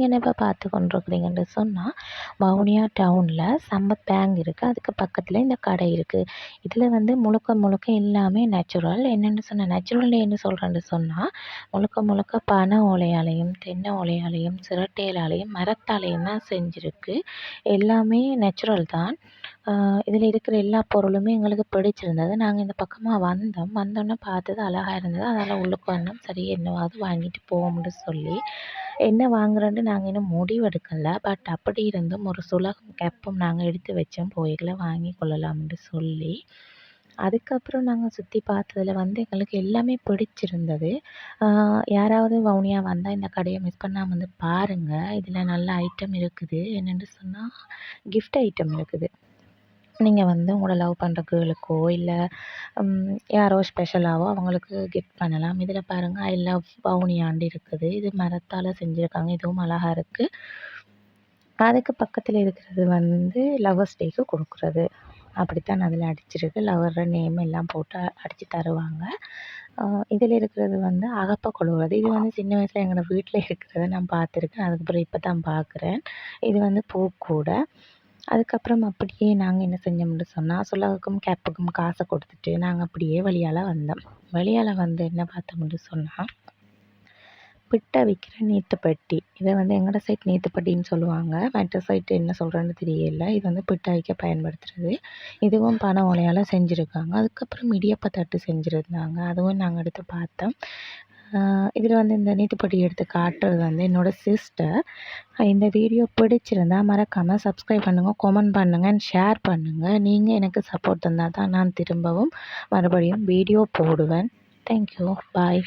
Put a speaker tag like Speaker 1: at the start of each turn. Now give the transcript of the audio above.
Speaker 1: என்ன இப்போ பார்த்து கொண்டிருக்கிறீங்கன்னு சொன்னால் வவுனியா டவுனில் சம்பத் பேங்க் இருக்குது. அதுக்கு பக்கத்தில் இந்த கடை இருக்குது. இதில் வந்து முழுக்க முழுக்க எல்லாமே நேச்சுரல். என்னென்னு சொன்னால் நேச்சுரல் என்ன சொல்கிறேன்னு சொன்னால் முழுக்க முழுக்க பனை ஓலையாலையும் தென்னை ஓலையாலையும் சிரட்டையிலாலையும் மரத்தாலையும் தான் செஞ்சுருக்கு. எல்லாமே நேச்சுரல் தான். இதில் இருக்கிற எல்லா பொருளுமே எங்களுக்கு பிடிச்சிருந்தது. நாங்கள் இந்த பக்கமாக வந்தோன்னே பார்த்தது அழகா இருந்தது. அதனால் உள்ளுக்கு வந்தோம். சரி என்னவாவது வாங்கிட்டு போவோம்னு சொல்லி என்ன வாங்குறேன்ட்டு நாங்கள் இன்னும் முடிவெடுக்கலை. பட் அப்படி இருந்தும் ஒரு சுலகம் கேப்பும் நாங்கள் எடுத்து வச்சோம் போய்களை வாங்கி கொள்ளலாம்னு சொல்லி. அதுக்கப்புறம் நாங்கள் சுற்றி பார்த்ததுல வந்து எங்களுக்கு எல்லாமே பிடிச்சிருந்தது. யாராவது வவுனியா வந்தால் இந்த கடையை மிஸ் பண்ணாமல் வந்து பாருங்கள். இதில் நல்ல ஐட்டம் இருக்குது. என்னென்னு சொன்னால் கிஃப்ட் ஐட்டம் இருக்குது. நீங்கள் வந்து உங்களோட லவ் பண்ணுற கேர்ளுக்கோ இல்லை யாரோ ஸ்பெஷலாவோ அவங்களுக்கு கிஃப்ட் பண்ணலாம். இதில் பாருங்கள் ஐ லவ் வவுனியாண்டு இருக்குது. இது மரத்தால் செஞ்சுருக்காங்க. இதுவும் அழகா இருக்குது. அதுக்கு பக்கத்தில் இருக்கிறது வந்து லவ்வர்ஸ் டேக்கு கொடுக்குறது. அப்படித்தான் அதில் அடிச்சிருக்கு. லவ்வரோட நேம் எல்லாம் போட்டு அடித்து தருவாங்க. இதில் இருக்கிறது வந்து அகப்பை கொழுவுறது. இது வந்து சின்ன வயசில் எங்களோட வீட்டில் இருக்கிறத நான் பார்த்துருக்கேன். அதுக்கப்புறம் இப்போ தான் பார்க்குறேன். இது வந்து பூக்கூடை. அதுக்கப்புறம் அப்படியே நாங்கள் என்ன செஞ்சோம்னு சொன்னால் சுலகுக்கும் கேப்புக்கும் காசை கொடுத்துட்டு நாங்கள் அப்படியே வழியால் வந்தோம். வழியால் வந்து என்ன பார்த்தோம்னு சொன்னால் பிட்டை விற்கிற நீத்துப்பட்டி. இதை வந்து எங்களோட சைட் நீத்துப்பட்டின்னு சொல்லுவாங்க. மற்ற சைட் என்ன சொல்கிறேன்னு தெரியல. இது வந்து பிட்டை வைக்க பயன்படுத்துகிறது. இதுவும் பனை ஓலையால் செஞ்சுருக்காங்க. அதுக்கப்புறம் இடியப்ப தட்டு செஞ்சுருந்தாங்க. அதுவும் நாங்கள் எடுத்து பார்த்தோம். இதில் வந்து இந்த நீத்துப்பட்டி எடுத்து காட்டுறது வந்து என்னோடய சிஸ்டர். இந்த வீடியோ பிடிச்சிருந்தா மறக்காமல் சப்ஸ்கிரைப் பண்ணுங்கள், கமெண்ட் பண்ணுங்கள், ஷேர் பண்ணுங்கள். நீங்கள் எனக்கு சப்போர்ட் தந்தால் தான் நான் திரும்பவும் மறுபடியும் வீடியோ போடுவேன். தேங்க்யூ. பாய்.